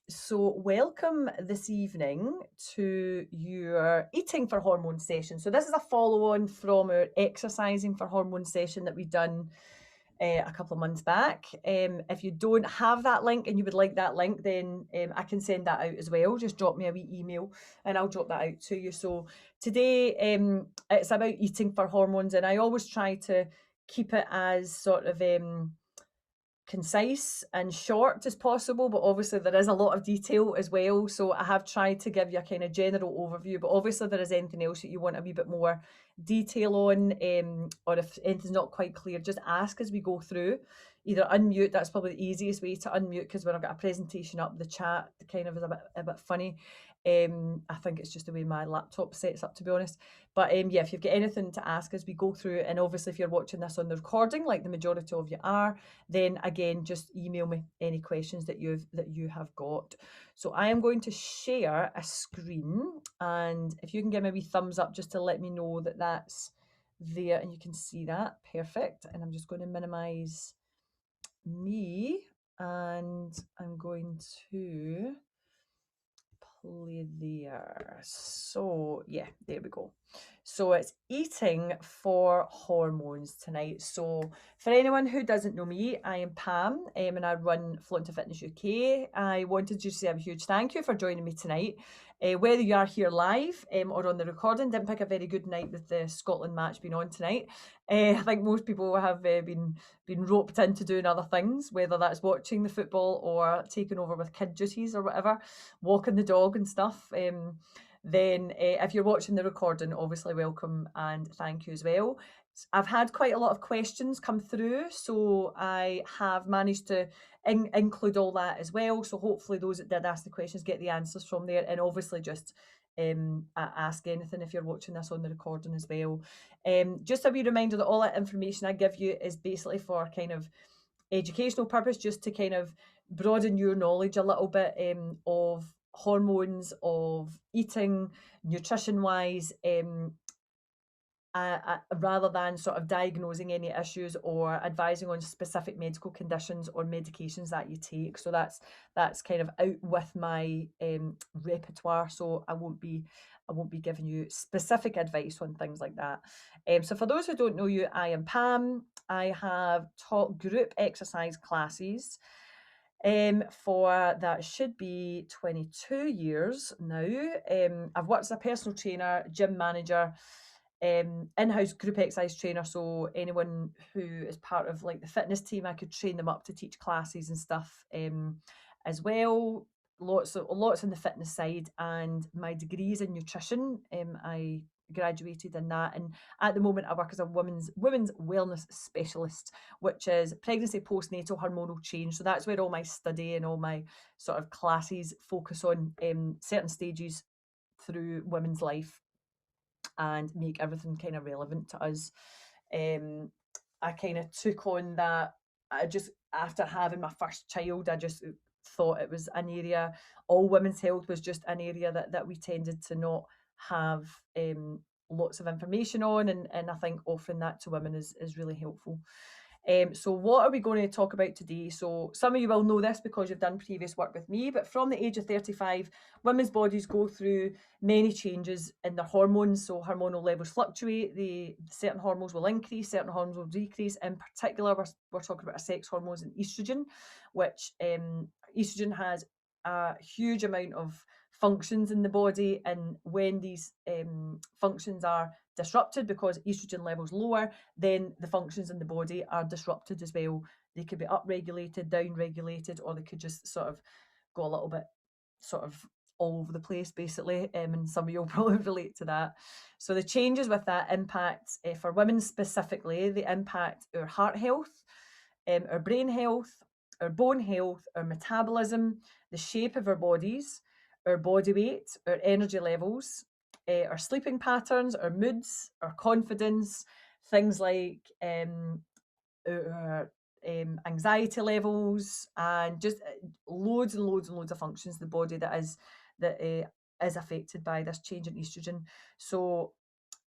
So welcome this evening to your Eating for Hormone session. So this is a follow-on from our Exercising for Hormone session that we done a couple of months back. If you don't have that link and you would like that link, then I can send that out as well. Just drop me a wee email and I'll drop that out to you. So today it's about eating for hormones, and I always try to keep it as sort of concise and short as possible, but obviously there is a lot of detail as well. So I have tried to give you a kind of general overview, but obviously there is anything else that you want a wee bit more detail on, or if anything's not quite clear, just ask as we go through. Either unmute, that's probably the easiest way to unmute, because when I've got a presentation up, the chat kind of is a bit funny. I think it's just the way my laptop sets up, to be honest. But yeah, if you've got anything to ask as we go through, and obviously if you're watching this on the recording, like the majority of you are, then again, just email me any questions that you have got. So I am going to share a screen, and if you can give me a wee thumbs up just to let me know that that's there and you can see that, perfect. And I'm just going to minimize me, and I'm going to play there. So yeah, there we go. So it's eating for hormones tonight. So for anyone who doesn't know me, I am Pam, and I run Flow to Fitness UK. I wanted to say a huge thank you for joining me tonight. Whether you are here live or on the recording, didn't pick a very good night with the Scotland match being on tonight. I think most people have been roped into doing other things, whether that's watching the football or taking over with kid duties or whatever, walking the dog and stuff. Then if you're watching the recording, obviously welcome and thank you as well. I've had quite a lot of questions come through, so I have managed to include all that as well. So hopefully those that did ask the questions get the answers from there, and obviously just ask anything if you're watching this on the recording as well. Just a wee reminder that all that information I give you is basically for kind of educational purpose, just to kind of broaden your knowledge a little bit of hormones, of eating, nutrition wise, rather than sort of diagnosing any issues or advising on specific medical conditions or medications that you take. So that's kind of out with my repertoire. So I won't be giving you specific advice on things like that. So for those who don't know you, I am Pam. I have taught group exercise classes for that should be 22 years now. I've worked as a personal trainer, gym manager, in-house group exercise trainer. So anyone who is part of like the fitness team, I could train them up to teach classes and stuff as well. Lots on the fitness side, and my degree is in nutrition. I graduated in that, and at the moment I work as a women's wellness specialist, which is pregnancy, postnatal, hormonal change. So that's where all my study and all my sort of classes focus on certain stages through women's life and make everything kind of relevant to us. I kind of took on that. I just, after having my first child, I just thought it was an area, all women's health was just an area that we tended to not have lots of information on, and I think offering that to women is really helpful. So what are we going to talk about today? So some of you will know this because you've done previous work with me, but from the age of 35, women's bodies go through many changes in their hormones. So hormonal levels fluctuate. Certain hormones will increase, certain hormones will decrease. In particular, we're talking about sex hormones and estrogen, which estrogen has a huge amount of functions in the body, and when these functions are disrupted because estrogen levels lower, then the functions in the body are disrupted as well. They could be upregulated, downregulated, or they could just sort of go a little bit sort of all over the place, basically. And some of you will probably relate to that. So the changes with that impact, for women specifically, they impact our heart health, our brain health, our bone health, our metabolism, the shape of our bodies, our body weight, our energy levels, our sleeping patterns, our moods, our confidence, things like our anxiety levels, and just loads and loads and loads of functions of the body that is affected by this change in estrogen. So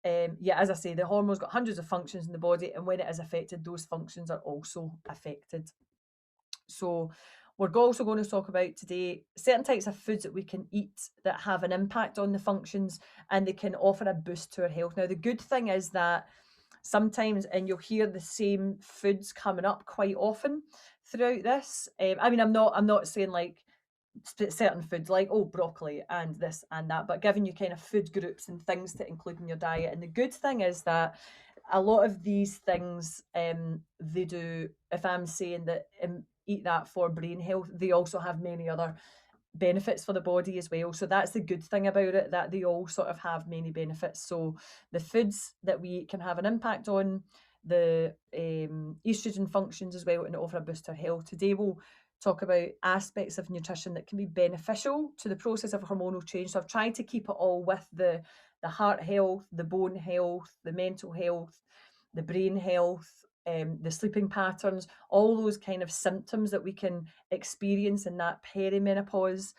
yeah, as I say, the hormone's got hundreds of functions in the body, and when it is affected, those functions are also affected. So We're also going to talk about today certain types of foods that we can eat that have an impact on the functions and they can offer a boost to our health. Now, the good thing is that sometimes, and you'll hear the same foods coming up quite often throughout this. I mean, I'm not saying like certain foods like, oh, broccoli and this and that, but giving you kind of food groups and things to include in your diet. And the good thing is that a lot of these things, they do, if I'm saying that eat that for brain health, they also have many other benefits for the body as well. So that's the good thing about it, that they all sort of have many benefits. So the foods that we eat can have an impact on the estrogen functions as well and offer a boost to our health. Today we'll talk about aspects of nutrition that can be beneficial to the process of hormonal change. So I've tried to keep it all with the heart health, the bone health, the mental health, the brain health, the sleeping patterns, all those kind of symptoms that we can experience in that perimenopause,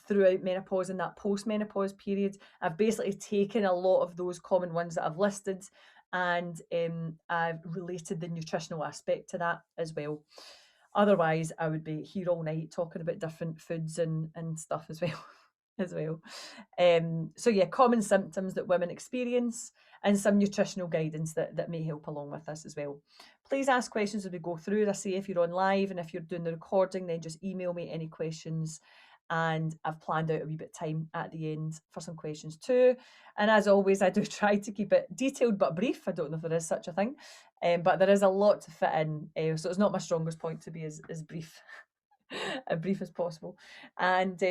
throughout menopause and that postmenopause period. I've basically taken a lot of those common ones that I've listed and I've related the nutritional aspect to that as well. Otherwise, I would be here all night talking about different foods and stuff as well. As well. So yeah, common symptoms that women experience and some nutritional guidance that may help along with this as well. Please ask questions as we go through. As I say, if you're on live and if you're doing the recording, then just email me any questions. And I've planned out a wee bit of time at the end for some questions too. And as always, I do try to keep it detailed but brief. I don't know if there is such a thing, but there is a lot to fit in. So it's not my strongest point to be as brief, as brief as possible. And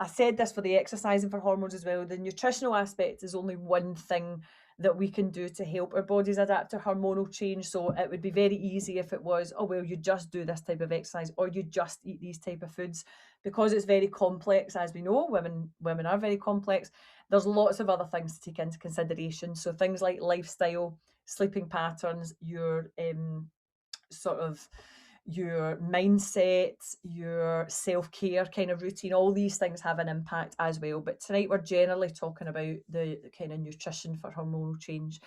I said this for the exercising for hormones as well. The nutritional aspect is only one thing that we can do to help our bodies adapt to hormonal change. So it would be very easy if it was, oh, well, you just do this type of exercise or you just eat these type of foods. Because it's very complex, as we know, women are very complex. There's lots of other things to take into consideration. So things like lifestyle, sleeping patterns, your sort of your mindset, your self-care kind of routine, all these things have an impact as well. But tonight we're generally talking about the kind of nutrition for hormonal change.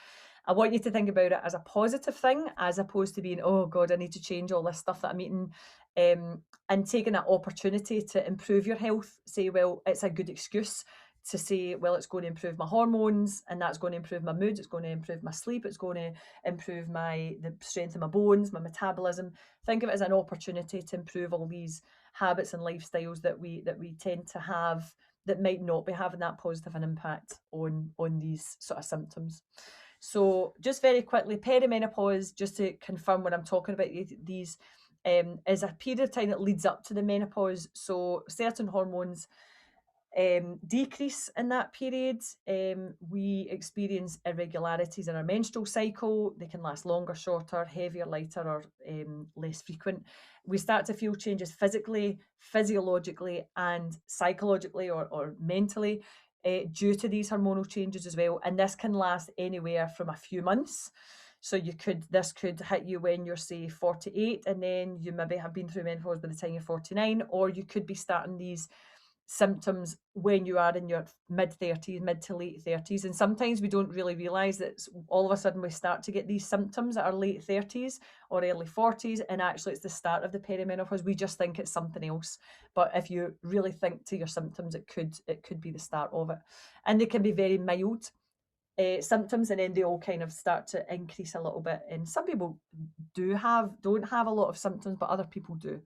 I want you to think about it as a positive thing, as opposed to being, oh God, I need to change all this stuff that I'm eating, and taking that opportunity to improve your health. Say, well, it's a good excuse to say, well, it's going to improve my hormones and that's going to improve my mood, it's going to improve my sleep, it's going to improve the strength of my bones, my metabolism. Think of it as an opportunity to improve all these habits and lifestyles that we tend to have that might not be having that positive an impact on these sort of symptoms. So just very quickly, perimenopause, just to confirm when I'm talking about these, is a period of time that leads up to the menopause. So certain hormones decrease in that period. We experience irregularities in our menstrual cycle. They can last longer, shorter, heavier, lighter, or less frequent. We start to feel changes physically, physiologically, and psychologically or mentally due to these hormonal changes as well. And this can last anywhere from a few months. So this could hit you when you're, say, 48, and then you maybe have been through menopause by the time you're 49, or you could be starting these symptoms when you are in your mid-30s, mid to late 30s. And sometimes we don't really realise that all of a sudden we start to get these symptoms at our late 30s or early 40s, and actually it's the start of the perimenopause. We just think it's something else. But if you really think to your symptoms, it could be the start of it. And they can be very mild symptoms, and then they all kind of start to increase a little bit. And some people don't have a lot of symptoms, but other people do.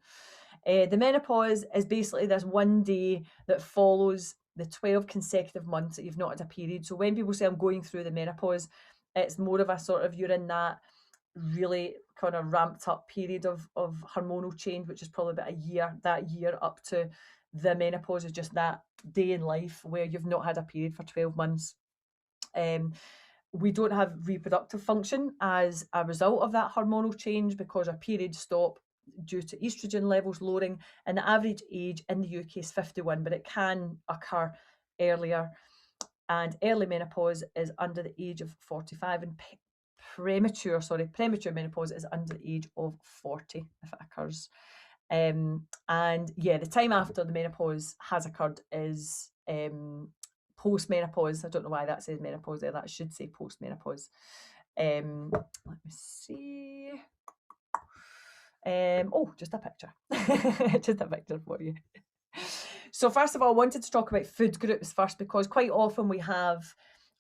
The menopause is basically this one day that follows the 12 consecutive months that you've not had a period. So when people say I'm going through the menopause, it's more of a sort of, you're in that really kind of ramped up period of hormonal change, which is probably about a year. That year up to the menopause is just that day in life where you've not had a period for 12 months. We don't have reproductive function as a result of that hormonal change because our periods stop due to estrogen levels lowering, and the average age in the UK is 51, but it can occur earlier. And early menopause is under the age of 45, and premature menopause is under the age of 40 if it occurs. And yeah, the time after the menopause has occurred is post-menopause. I don't know why that says menopause there. That should say post-menopause. Let me see. Oh, just a picture. Just a picture for you. So first of all, I wanted to talk about food groups first, because quite often we have,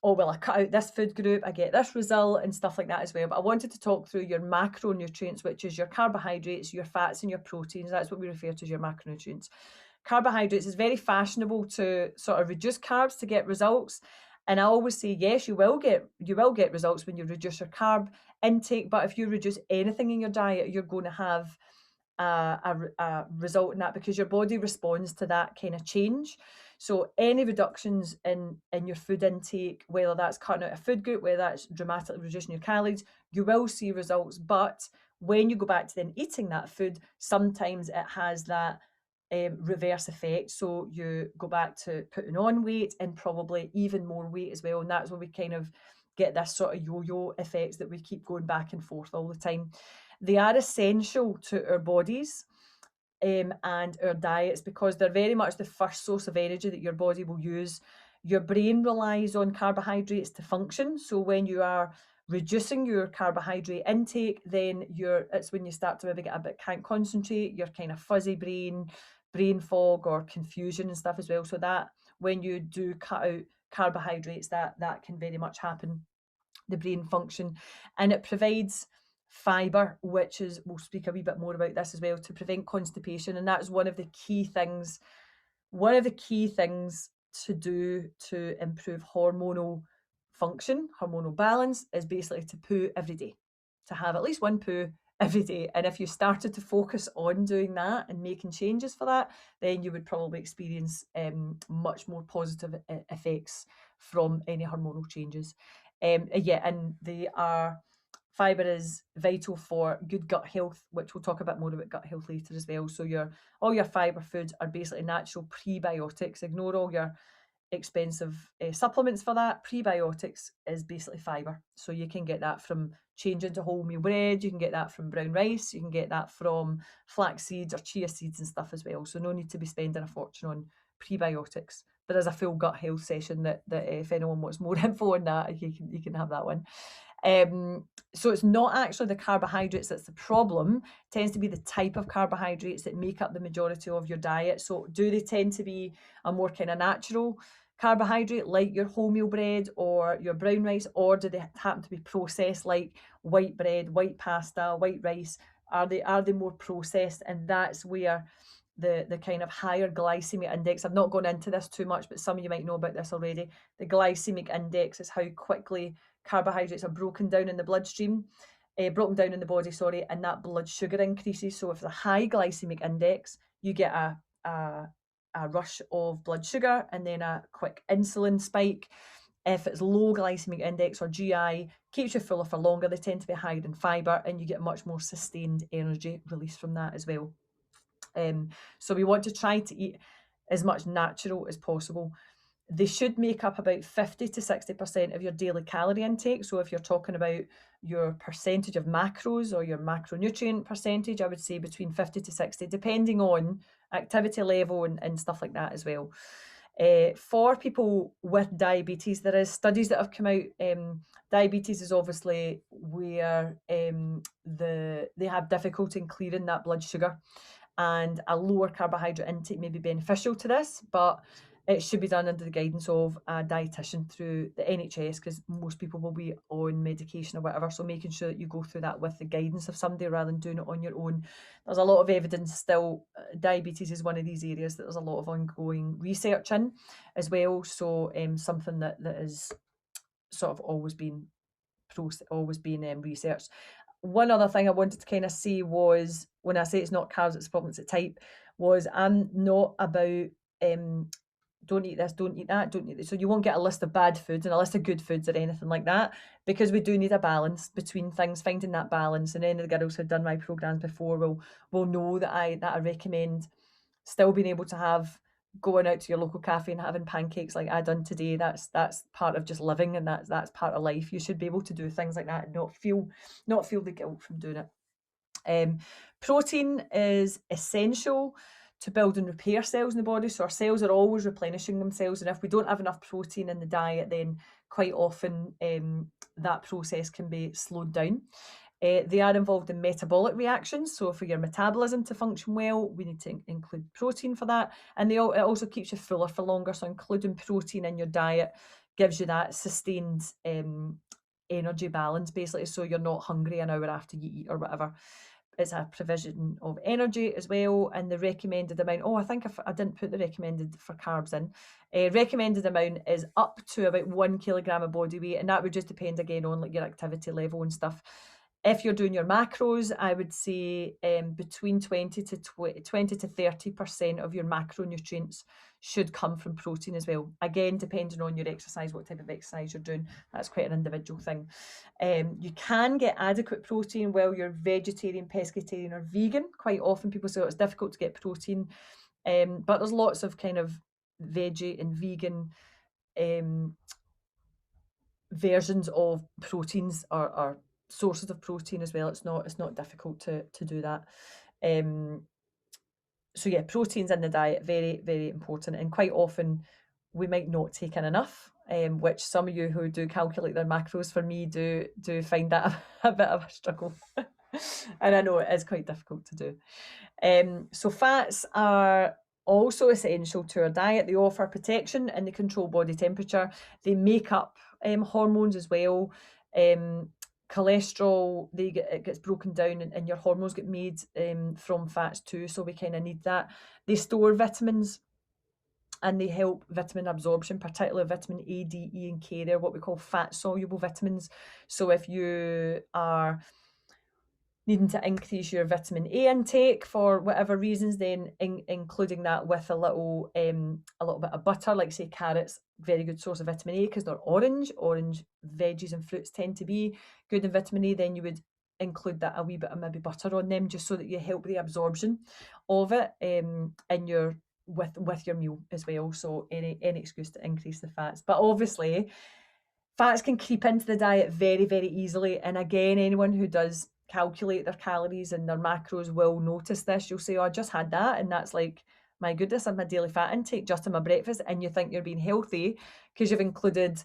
oh, well, I cut out this food group, I get this result and stuff like that as well. But I wanted to talk through your macronutrients, which is your carbohydrates, your fats and your proteins. That's what we refer to as your macronutrients. Carbohydrates is very fashionable to sort of reduce carbs to get results. And I always say, yes, you will get results when you reduce your carb intake. But if you reduce anything in your diet, you're going to have a result in that, because your body responds to that kind of change. So any reductions in your food intake, whether that's cutting out a food group, whether that's dramatically reducing your calories, you will see results. But when you go back to then eating that food, sometimes it has that reverse effect. So you go back to putting on weight and probably even more weight as well. And that's where we kind of get this sort of yo-yo effects that we keep going back and forth all the time. They are essential to our bodies and our diets, because they're very much the first source of energy that your body will use. Your brain relies on carbohydrates to function. So when you are reducing your carbohydrate intake, then it's when you start to maybe get a bit, can't concentrate, you're kind of fuzzy brain fog or confusion and stuff as well. So that when you do cut out carbohydrates, that can very much happen, the brain function. And it provides fiber, which is, we'll speak a wee bit more about this as well, to prevent constipation. And that's one of the key things to do to improve hormonal function, hormonal balance, is basically to poo every day, to have at least one poo every day. And if you started to focus on doing that and making changes for that, then you would probably experience much more positive effects from any hormonal changes. Yeah, and fiber is vital for good gut health, which we'll talk a bit more about gut health later as well. So all your fiber foods are basically natural prebiotics. Ignore all your expensive supplements for that. Prebiotics is basically fiber. So you can get that from changing to wholemeal bread, you can get that from brown rice, you can get that from flax seeds or chia seeds and stuff as well. So no need to be spending a fortune on prebiotics. There is a full gut health session that if anyone wants more info on that, you can have that one. So it's not actually the carbohydrates that's the problem. It tends to be the type of carbohydrates that make up the majority of your diet. So do they tend to be a more kind of natural carbohydrate like your wholemeal bread or your brown rice, or do they happen to be processed like white bread, white pasta, white rice? Are they more processed? And that's where the kind of higher glycemic index, I've not gone into this too much, but some of you might know about this already. The glycemic index is how quickly carbohydrates are broken down in the bloodstream, broken down in the body, sorry, and that blood sugar increases. So if the high glycemic index, you get a rush of blood sugar and then a quick insulin spike. If it's low glycemic index or GI, keeps you fuller for longer, they tend to be higher in fiber, and you get much more sustained energy release from that as well. So we want to try to eat as much natural as possible. They should make up about 50 to 60% of your daily calorie intake. So if you're talking about your percentage of macros or your macronutrient percentage, I would say between 50 to 60, depending on activity level and stuff like that as well. For people with diabetes, there is studies that have come out. Diabetes is obviously where they have difficulty in clearing that blood sugar, and a lower carbohydrate intake may be beneficial to this, but it should be done under the guidance of a dietitian through the NHS, because most people will be on medication or whatever. So making sure that you go through that with the guidance of somebody rather than doing it on your own. There's a lot of evidence still. Diabetes is one of these areas that there's a lot of ongoing research in as well. So something that is sort of always been researched. One other thing I wanted to kind of say was, when I say it's not carbs, it's supplements, it's type, was I'm not about don't eat this, don't eat that, don't eat this. So you won't get a list of bad foods and a list of good foods or anything like that, because we do need a balance between things, finding that balance. And any of the girls who have done my programs before will know that I recommend still being able to have, going out to your local cafe and having pancakes like I done today. That's part of just living, and that's part of life. You should be able to do things like that and not feel the guilt from doing it. Protein is essential to build and repair cells in the body. So our cells are always replenishing themselves, and if we don't have enough protein in the diet, then quite often that process can be slowed down. They are involved in metabolic reactions, so for your metabolism to function well, we need to include protein for that. And it also keeps you fuller for longer, so including protein in your diet gives you that sustained energy balance, basically, so you're not hungry an hour after you eat or whatever. It's a provision of energy as well, and the recommended amount, I think I didn't put the recommended for carbs in. Recommended amount is up to about 1 kilogram of body weight, and that would just depend again on like your activity level and stuff. If you're doing your macros, I would say between 20 to 30% of your macronutrients should come from protein as well. Again, depending on your exercise, what type of exercise you're doing, that's quite an individual thing. You can get adequate protein while you're vegetarian, pescatarian, or vegan. Quite often people say it's difficult to get protein, but there's lots of kind of veggie and vegan versions of proteins or sources of protein as well. It's not difficult to do that. So yeah, proteins in the diet, very, very important. And quite often we might not take in enough, which some of you who do calculate their macros for me do find that a bit of a struggle. And I know it is quite difficult to do. So fats are also essential to our diet. They offer protection and they control body temperature. They make up hormones as well. Cholesterol, it gets broken down and your hormones get made from fats too, so we kind of need that. They store vitamins and they help vitamin absorption, particularly vitamin A, D, E, and K. They're what we call fat-soluble vitamins. So if you are needing to increase your vitamin A intake for whatever reasons, then including that with a little bit of butter, like say carrots, very good source of vitamin A because they're orange. Orange veggies and fruits tend to be good in vitamin A. Then you would include that a wee bit of maybe butter on them, just so that you help the absorption of it in your with your meal as well. So any excuse to increase the fats, but obviously fats can creep into the diet very, very easily. And again, anyone who does calculate their calories and their macros will notice this. You'll say, I just had that, and that's like, my goodness, I'm my daily fat intake just in my breakfast, and you think you're being healthy because you've included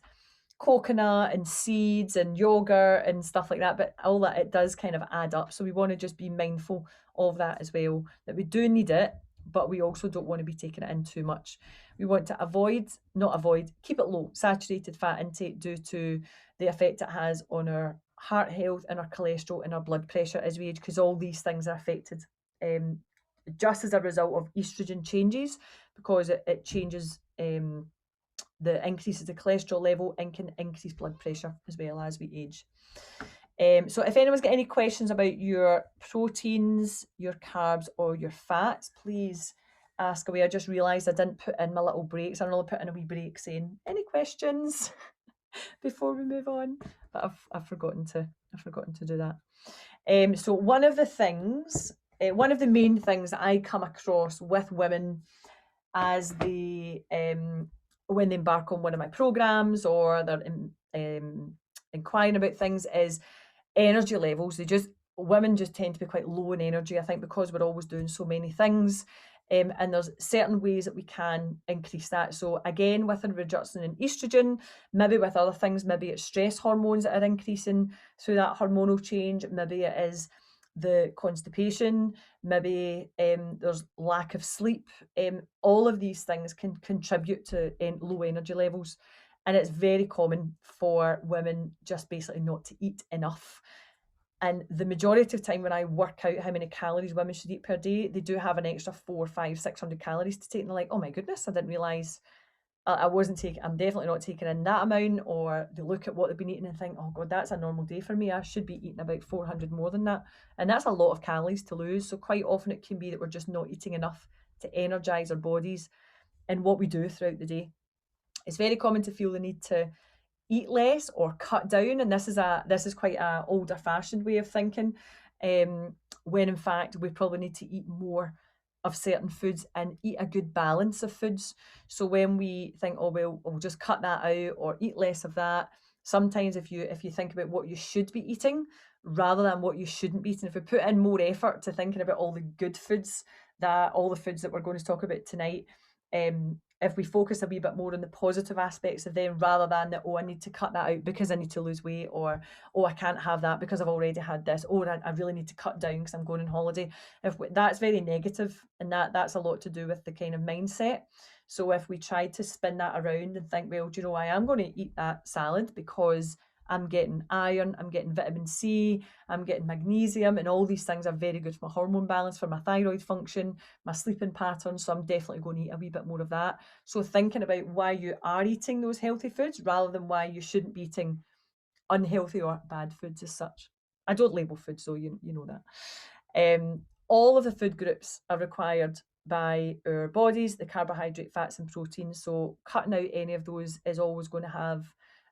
coconut and seeds and yogurt and stuff like that, but all that, it does kind of add up. So we want to just be mindful of that as well, that we do need it, but we also don't want to be taking it in too much. We want to keep it low, saturated fat intake, due to the effect it has on our heart health and our cholesterol and our blood pressure as we age, because all these things are affected just as a result of estrogen changes, because it changes the increases the cholesterol level and can increase blood pressure as well as we age. So if anyone's got any questions about your proteins, your carbs, or your fats, please ask away. I just realised I didn't put in my little breaks. I normally put in a wee break saying, any questions before we move on? But I've forgotten to do that. So one of the main things that I come across with women as they when they embark on one of my programs or they're inquiring about things is energy levels. Women just tend to be quite low in energy, I think, because we're always doing so many things. And there's certain ways that we can increase that. So again, with a reduction in estrogen, maybe with other things, maybe it's stress hormones that are increasing through that hormonal change. Maybe it is the constipation, maybe there's lack of sleep. All of these things can contribute to low energy levels, and it's very common for women just basically not to eat enough. And the majority of time when I work out how many calories women should eat per day, they do have an extra 400, 500, 600 calories to take, and they're like, oh my goodness, I didn't realise I'm definitely not taking in that amount. Or they look at what they've been eating and think, oh God, that's a normal day for me. I should be eating about 400 more than that. And that's a lot of calories to lose. So quite often it can be that we're just not eating enough to energize our bodies in what we do throughout the day. It's very common to feel the need to eat less or cut down. And this is quite a older fashioned way of thinking, when in fact we probably need to eat more of certain foods and eat a good balance of foods. So when we think, oh well, we'll just cut that out or eat less of that, sometimes if you think about what you should be eating rather than what you shouldn't be eating, if we put in more effort to thinking about all the good foods, all the foods that we're going to talk about tonight, if we focus a wee bit more on the positive aspects of them rather than the, oh, I need to cut that out because I need to lose weight, or oh, I can't have that because I've already had this, or I really need to cut down because I'm going on holiday. That's very negative, and that's a lot to do with the kind of mindset. So if we try to spin that around and think, well, do you know, I am going to eat that salad because I'm getting iron, I'm getting vitamin C, I'm getting magnesium, and all these things are very good for my hormone balance, for my thyroid function, my sleeping pattern. So I'm definitely going to eat a wee bit more of that. So thinking about why you are eating those healthy foods rather than why you shouldn't be eating unhealthy or bad foods as such. I don't label food, so you know that. All of the food groups are required by our bodies, the carbohydrate, fats and proteins. So cutting out any of those is always going to have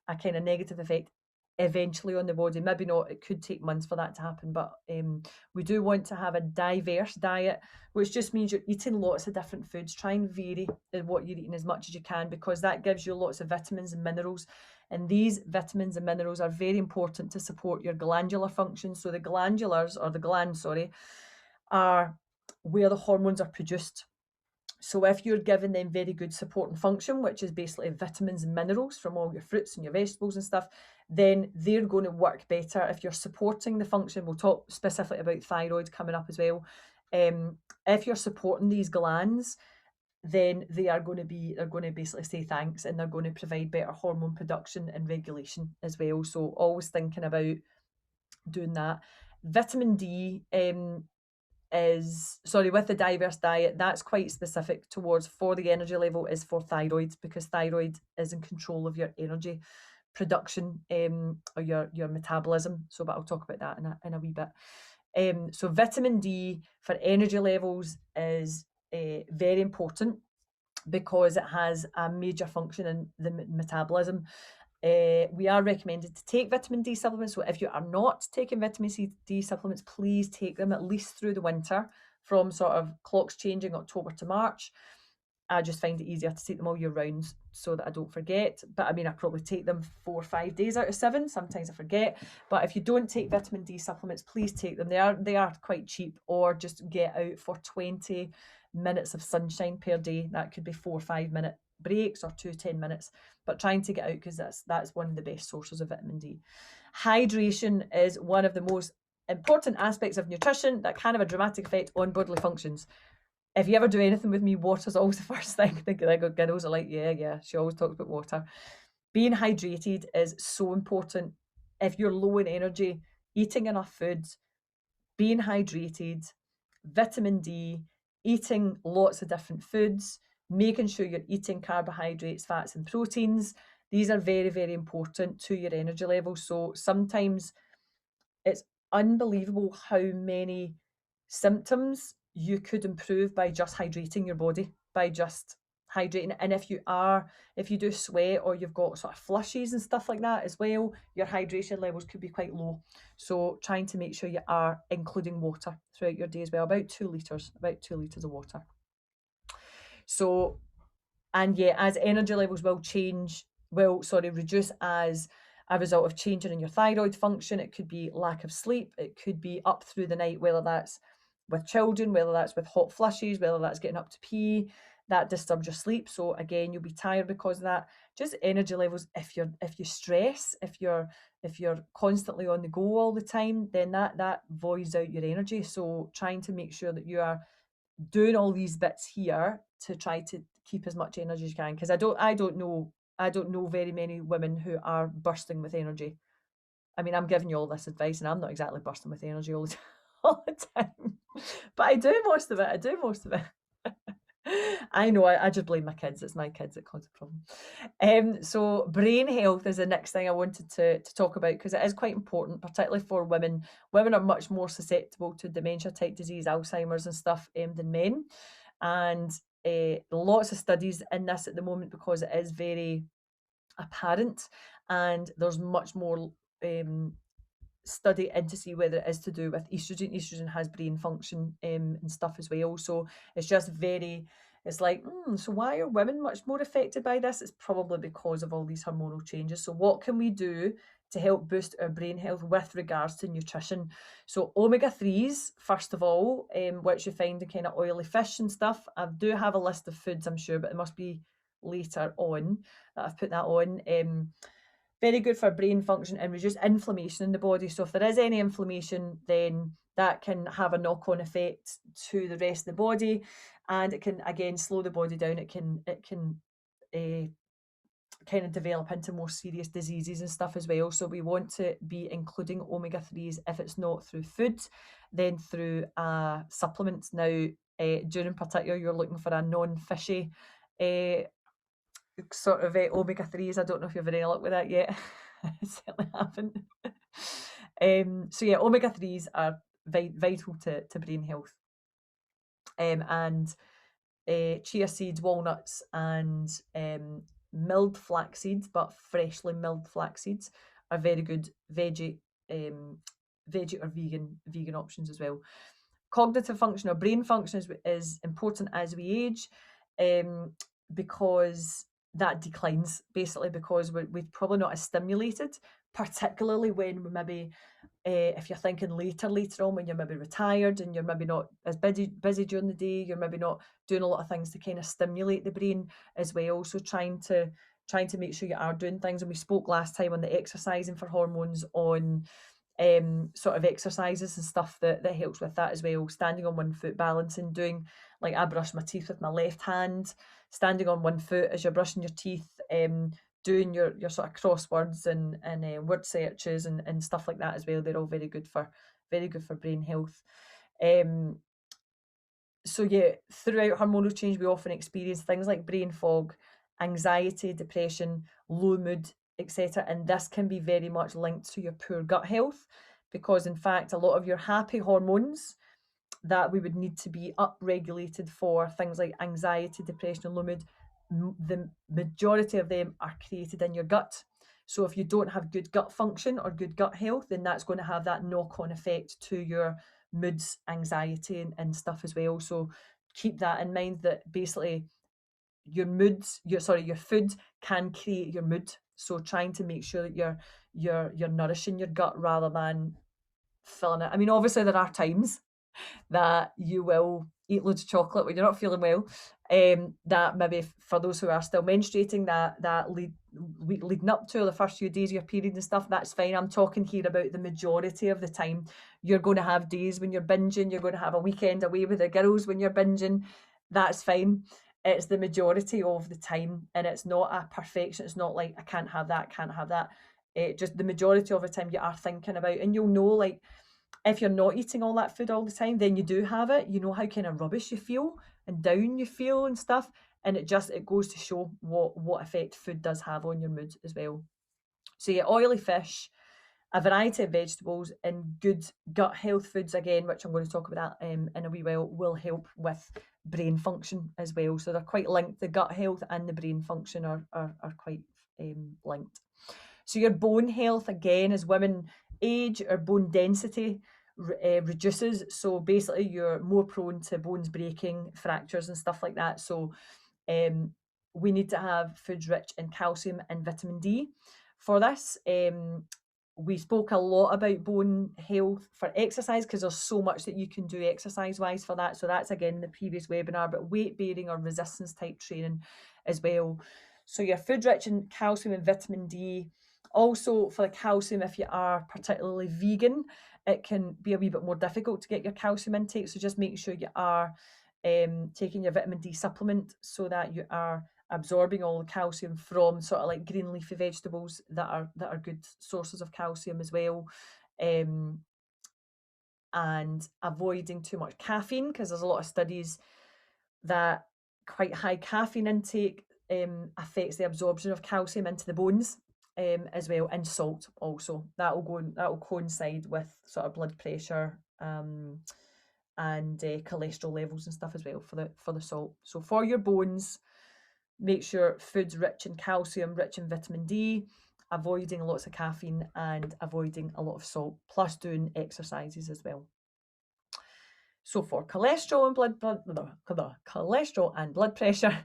a kind of negative effect eventually on the body. Maybe not, it could take months for that to happen, but we do want to have a diverse diet, which just means you're eating lots of different foods. Try and vary what you're eating as much as you can, because that gives you lots of vitamins and minerals. And these vitamins and minerals are very important to support your glandular function. So the glandulars, or the glands, sorry, are where the hormones are produced. So if you're giving them very good support and function, which is basically vitamins and minerals from all your fruits and your vegetables and stuff, then they're going to work better. If you're supporting the function, we'll talk specifically about thyroid coming up as well. If you're supporting these glands, then they're going to basically say thanks, and they're going to provide better hormone production and regulation as well. So always thinking about doing that. Vitamin D with the diverse diet, that's quite specific towards, for the energy level, is for thyroid, because thyroid is in control of your energy production, or your metabolism. So, but I'll talk about that in a wee bit. So vitamin D for energy levels is very important, because it has a major function in the metabolism. We are recommended to take vitamin D supplements. So if you are not taking vitamin D supplements, please take them at least through the winter, from sort of clocks changing October to March. I just find it easier to take them all year round so that I don't forget. But I mean, I probably take them 4 or 5 days out of 7. Sometimes I forget. But if you don't take vitamin D supplements, please take them. They are quite cheap, or just get out for 20 minutes of sunshine per day. That could be 4 or 5 minute breaks, or 2 10 minutes, but trying to get out, because that's one of the best sources of vitamin D. Hydration is one of the most important aspects of nutrition that can have a dramatic effect on bodily functions. If you ever do anything with me, water's always the first thing. I think girls are like, yeah, she always talks about water. Being hydrated is so important. If you're low in energy, eating enough food, being hydrated, vitamin D, eating lots of different foods, making sure you're eating carbohydrates, fats and proteins. These are very, very important to your energy levels. So sometimes it's unbelievable how many symptoms you could improve by just hydrating your body, by just hydrating. And if you do sweat, or you've got sort of flushes and stuff like that as well, your hydration levels could be quite low. So trying to make sure you are including water throughout your day as well, about 2 litres of water. So, and yeah, as energy levels will reduce as a result of changing in your thyroid function. It could be lack of sleep, it could be up through the night, whether that's with children, whether that's with hot flushes, whether that's getting up to pee, that disturbs your sleep. So again, you'll be tired because of that. Just energy levels, if you stress, if you're constantly on the go all the time, then that voids out your energy. So trying to make sure that you are doing all these bits here to try to keep as much energy as you can, because I don't know very many women who are bursting with energy. I mean, I'm giving you all this advice, and I'm not exactly bursting with energy all the time, but I do most of it. I know, I just blame my kids. It's my kids that cause the problem. So brain health is the next thing I wanted to talk about, because it is quite important, particularly for women. Women are much more susceptible to dementia type disease, Alzheimer's and stuff, than men. And lots of studies in this at the moment, because it is very apparent, and there's much more study in to see whether it is to do with estrogen. Estrogen has brain function and stuff as well. So it's just it's like, so why are women much more affected by this? It's probably because of all these hormonal changes. So what can we do to help boost our brain health with regards to nutrition? So omega-3s, first of all, which you find in kind of oily fish and stuff. I do have a list of foods, I'm sure, but it must be later on that I've put that on. Very good for brain function and reduce inflammation in the body. So if there is any inflammation, then that can have a knock-on effect to the rest of the body, and it can again slow the body down. It can kind of develop into more serious diseases and stuff as well. So we want to be including omega-3s if it's not through food, then through supplements. Now, during particular, you're looking for a non-fishy sort of omega-3s. I don't know if you've had any luck with that yet. I certainly haven't. So yeah, omega-3s are vital to brain health. And chia seeds, walnuts, and milled flax seeds, but freshly milled flax seeds, are very good veggie or vegan options as well. Cognitive function or brain function is important as we age, because that declines, basically, because we're probably not as stimulated, particularly when we maybe, if you're thinking later on, when you're maybe retired and you're maybe not as busy during the day, you're maybe not doing a lot of things to kind of stimulate the brain as well. So trying to make sure you are doing things. And we spoke last time on the exercising for hormones, on sort of exercises and stuff that helps with that as well. Standing on one foot, balancing, doing, like, I brush my teeth with my left hand, standing on one foot as you're brushing your teeth, doing your sort of crosswords and word searches and stuff like that as well. They're all very good for brain health. So yeah, throughout hormonal change, we often experience things like brain fog, anxiety, depression, low mood, etc. And this can be very much linked to your poor gut health, because in fact, a lot of your happy hormones that we would need to be upregulated for things like anxiety, depression, and low mood, the majority of them are created in your gut. So if you don't have good gut function or good gut health, then that's going to have that knock-on effect to your moods, anxiety, and stuff as well. So keep that in mind, that basically your food can create your mood. So trying to make sure that you're nourishing your gut rather than filling it. I mean, obviously there are times that you will eat loads of chocolate when you're not feeling well. That maybe for those who are still menstruating, that week leading up to, the first few days of your period and stuff, that's fine. I'm talking here about the majority of the time. You're going to have days when you're binging. You're going to have a weekend away with the girls when you're binging. That's fine. It's the majority of the time, and it's not a perfection. It's not like I can't have that. Just the majority of the time you are thinking about, and you'll know, like, if you're not eating all that food all the time, then you do have it. You know how kind of rubbish you feel and down you feel and stuff. And it goes to show what effect food does have on your mood as well. So yeah, oily fish, a variety of vegetables, and good gut health foods, again, which I'm going to talk about that in a wee while, will help with brain function as well. So they're quite linked. The gut health and the brain function are quite linked. So your bone health, again, as women age, our bone density reduces. So basically you're more prone to bones breaking, fractures and stuff like that. So we need to have foods rich in calcium and vitamin D for this. We spoke a lot about bone health for exercise, because there's so much that you can do exercise wise for that. So that's again in the previous webinar, but weight bearing or resistance type training as well. So your food rich in calcium and vitamin D. Also for the calcium, if you are particularly vegan, it can be a wee bit more difficult to get your calcium intake. So just make sure you are taking your vitamin D supplement, so that you are absorbing all the calcium from sort of like green leafy vegetables that are good sources of calcium as well. And avoiding too much caffeine, because there's a lot of studies that quite high caffeine intake affects the absorption of calcium into the bones as well. And salt also, that will coincide with sort of blood pressure and cholesterol levels and stuff as well for the salt. So for your bones, make sure food's rich in calcium, rich in vitamin D, avoiding lots of caffeine and avoiding a lot of salt, plus doing exercises as well. So for cholesterol and blood pressure,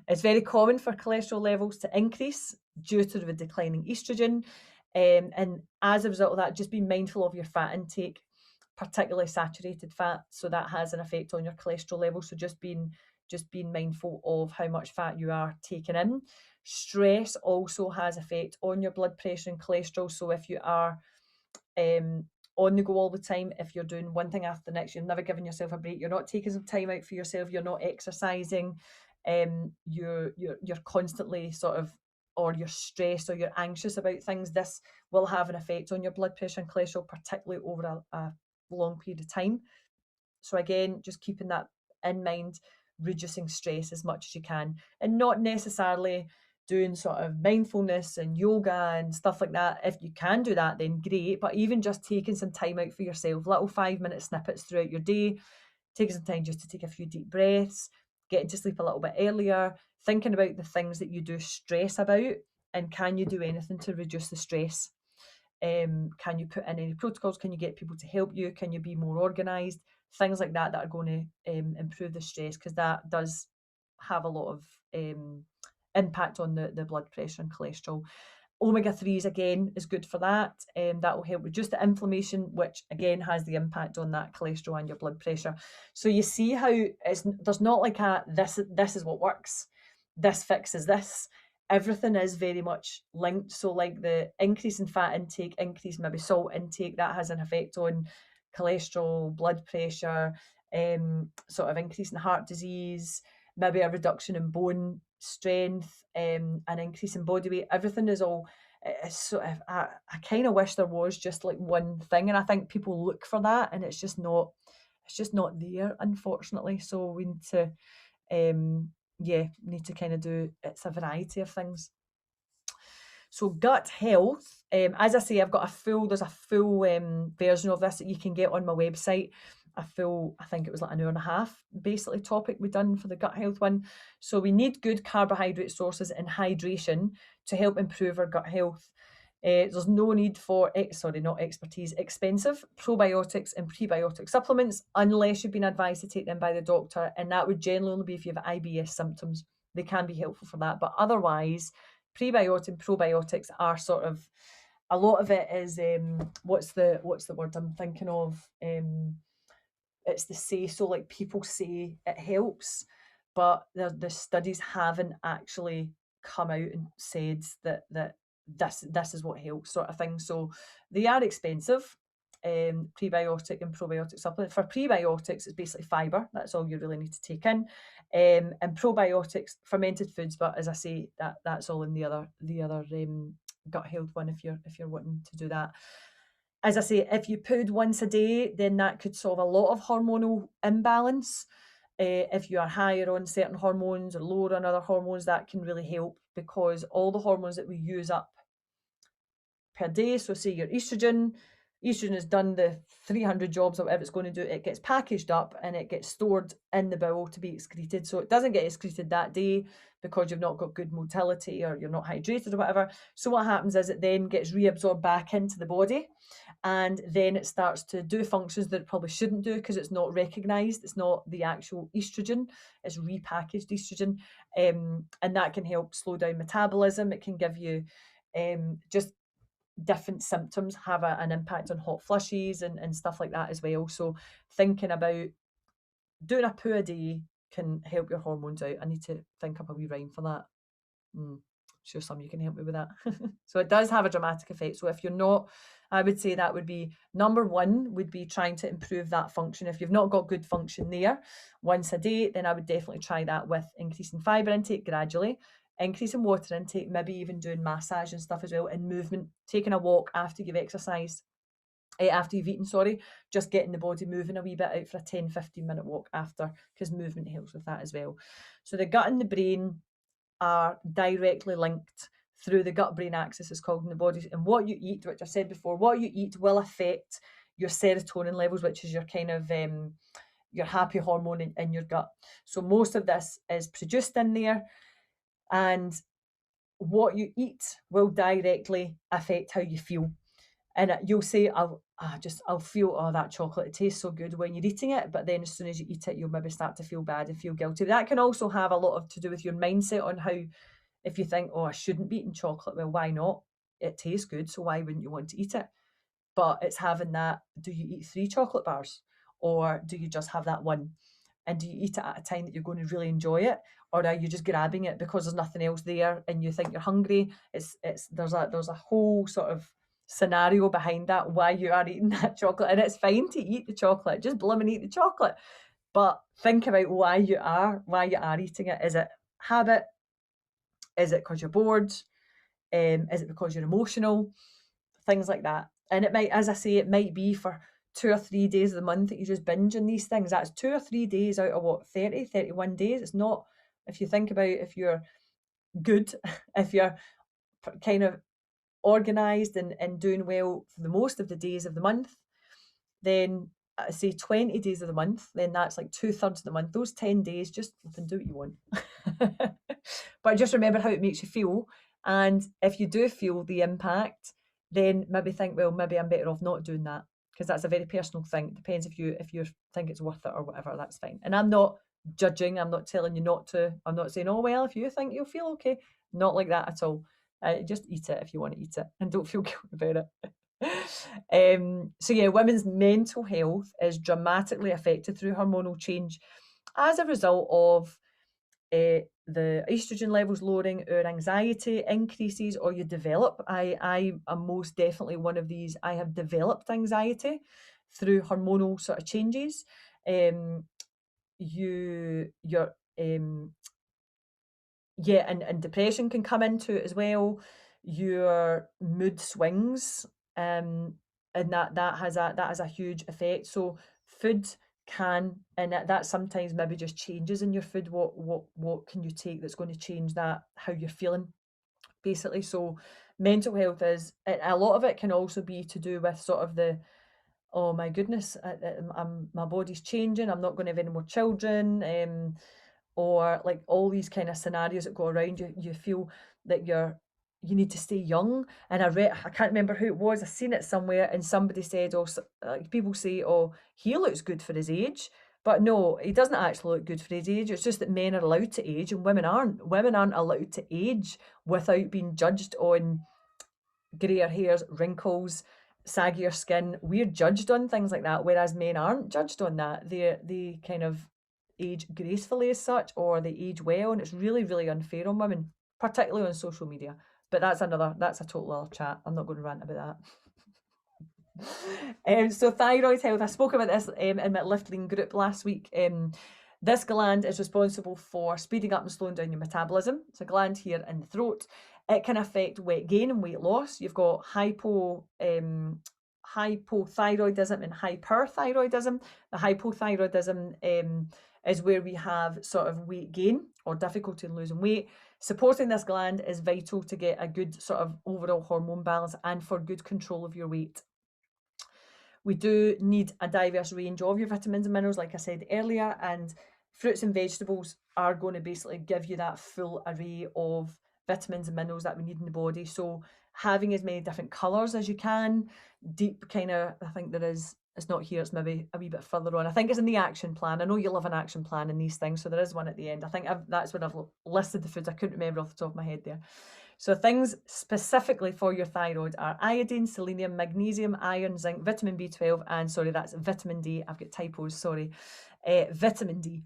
it's very common for cholesterol levels to increase due to the declining estrogen. And as a result of that, just be mindful of your fat intake. particularly saturated fat. So that has an effect on your cholesterol level. So just being mindful of how much fat you are taking in. Stress also has effect on your blood pressure and cholesterol. So if you are on the go all the time, if you're doing one thing after the next, you're never giving yourself a break, you're not taking some time out for yourself, you're not exercising, you're constantly sort of, or you're stressed or you're anxious about things, this will have an effect on your blood pressure and cholesterol, particularly over a long period of time. So again, just keeping that in mind, reducing stress as much as you can, and not necessarily doing sort of mindfulness and yoga and stuff like that. If you can do that, then great. But even just taking some time out for yourself, little 5-minute snippets throughout your day, taking some time just to take a few deep breaths, getting to sleep a little bit earlier, thinking about the things that you do stress about, and can you do anything to reduce the stress? Can you put in any protocols? Can you get people to help you? Can you be more organised? Things like that are going to improve the stress, because that does have a lot of impact on the blood pressure and cholesterol. Omega-3s again is good for that. That will help reduce the inflammation, which again has the impact on that cholesterol and your blood pressure. So you see how there's not like this is what works, this fixes this. Everything is very much linked. So like the increase in fat intake, increase maybe salt intake, that has an effect on cholesterol, blood pressure, sort of increase in heart disease, maybe a reduction in bone strength, an increase in body weight. Everything is all, it's sort of, I kind of wish there was just like one thing, and I think people look for that, and it's just not there, unfortunately. So we need to kind of do, it's a variety of things. So gut health, as I say, there's a full version of this that you can get on my website. I think it was like an hour and a half, basically, topic we done for the gut health one. So we need good carbohydrate sources and hydration to help improve our gut health. There's no need for, not expertise, expensive probiotics and prebiotic supplements unless you've been advised to take them by the doctor, and that would generally only be if you have IBS symptoms. They can be helpful for that, but otherwise, prebiotic and probiotics are sort of, a lot of it is, what's the word I'm thinking of? It's the say, so like people say it helps, but the studies haven't actually come out and said that this is what helps, sort of thing. So they are expensive. Prebiotic and probiotic supplement. For prebiotics, it's basically fiber. That's all you really need to take in. And probiotics, fermented foods. But as I say, that's all in the other gut health one, if you're wanting to do that. As I say, if you pooed once a day, then that could solve a lot of hormonal imbalance. If you are higher on certain hormones or lower on other hormones, that can really help, because all the hormones that we use up per day, so say your estrogen has done the 300 jobs or whatever it's going to do, it gets packaged up and it gets stored in the bowel to be excreted. So it doesn't get excreted that day because you've not got good motility or you're not hydrated or whatever. So what happens is it then gets reabsorbed back into the body, and then it starts to do functions that it probably shouldn't do because it's not recognised. It's not the actual estrogen, it's repackaged estrogen. And that can help slow down metabolism. It can give you just different symptoms, have an impact on hot flushes and stuff like that as well. So thinking about doing a poo a day can help your hormones out. I need to think up a wee rhyme for that. Sure some of you can help me with that. So it does have a dramatic effect. So if you're not, I would say that would be number one, would be trying to improve that function. If you've not got good function there once a day, then I would definitely try that with increasing fibre intake gradually, increasing water intake, maybe even doing massage and stuff as well, and movement, taking a walk after you've exercised, after you've eaten, just getting the body moving a wee bit out for a 10-15 minute walk after, because movement helps with that as well. So the gut and the brain are directly linked through the gut-brain axis, is called, in the body. And what you eat, which I said before, what you eat will affect your serotonin levels, which is your kind of your happy hormone in your gut. So most of this is produced in there, and what you eat will directly affect how you feel. And you'll say, I'll feel, oh, that chocolate, it tastes so good when you're eating it, but then as soon as you eat it, you'll maybe start to feel bad and feel guilty. That can also have a lot to do with your mindset on how, if you think, oh, I shouldn't be eating chocolate, well, why not? It tastes good, so why wouldn't you want to eat it? but it's having that, do you eat 3 chocolate bars or do you just have that one? And do you eat it at a time that you're going to really enjoy it, or are you just grabbing it because there's nothing else there and you think you're hungry? There's a whole sort of scenario behind that, why you are eating that chocolate, and it's fine to eat the chocolate, just blooming eat the chocolate, but think about why you are eating it. Is it habit? Is it because you're bored? Is it because you're emotional? Things like that. And it might, as I say, it might be for 2 or 3 days of the month that you just binge on these things. That's 2 or 3 days out of what, 30, 31 days. It's not, if you think about, if you're good, if you're kind of organized and doing well for the most of the days of the month, then say 20 days of the month, then that's like 2/3 of the month. Those 10 days, just do what you want. But just remember how it makes you feel. And if you do feel the impact, then maybe think, well, maybe I'm better off not doing that, because that's a very personal thing. It depends if you think it's worth it or whatever, that's fine. And I'm not judging, I'm not telling you not to. I'm not saying, oh, well, if you think you'll feel okay. Not like that at all. Just eat it if you want to eat it and don't feel guilty about it. So yeah, women's mental health is dramatically affected through hormonal change as a result of the estrogen levels lowering, our anxiety increases, or you develop. I am most definitely one of these. I have developed anxiety through hormonal sort of changes. And depression can come into it as well. Your mood swings, and that has a huge effect. So food can, and that sometimes maybe just changes in your food. What can you take that's going to change that, how you're feeling, basically. So mental health is, a lot of it can also be to do with sort of the, oh my goodness, my body's changing, I'm not going to have any more children, or like all these kind of scenarios that go around you. You feel that you need to stay young. And I can't remember who it was, I seen it somewhere, and somebody said, oh, like people say, oh, he looks good for his age. But no, he doesn't actually look good for his age. It's just that men are allowed to age and women aren't. Women aren't allowed to age without being judged on greyer hairs, wrinkles, saggier skin. We're judged on things like that, whereas men aren't judged on that. They kind of age gracefully as such, or they age well, and it's really, really unfair on women, particularly on social media. But that's a total other chat. I'm not going to rant about that. So thyroid health, I spoke about this in my lifting group last week. This gland is responsible for speeding up and slowing down your metabolism. It's a gland here in the throat. It can affect weight gain and weight loss. You've got hypothyroidism and hyperthyroidism. The hypothyroidism is where we have sort of weight gain or difficulty in losing weight. Supporting this gland is vital to get a good sort of overall hormone balance and for good control of your weight. We do need a diverse range of your vitamins and minerals, like I said earlier, and fruits and vegetables are going to basically give you that full array of vitamins and minerals that we need in the body. So having as many different colours as you can, deep kind of, I think there is, it's not here, it's maybe a wee bit further on. I think it's in the action plan. I know you love an action plan in these things, so there is one at the end. I think that's when I've listed the foods. I couldn't remember off the top of my head there. So things specifically for your thyroid are iodine, selenium, magnesium, iron, zinc, vitamin B12, and sorry, that's vitamin D. I've got typos, sorry. Vitamin D.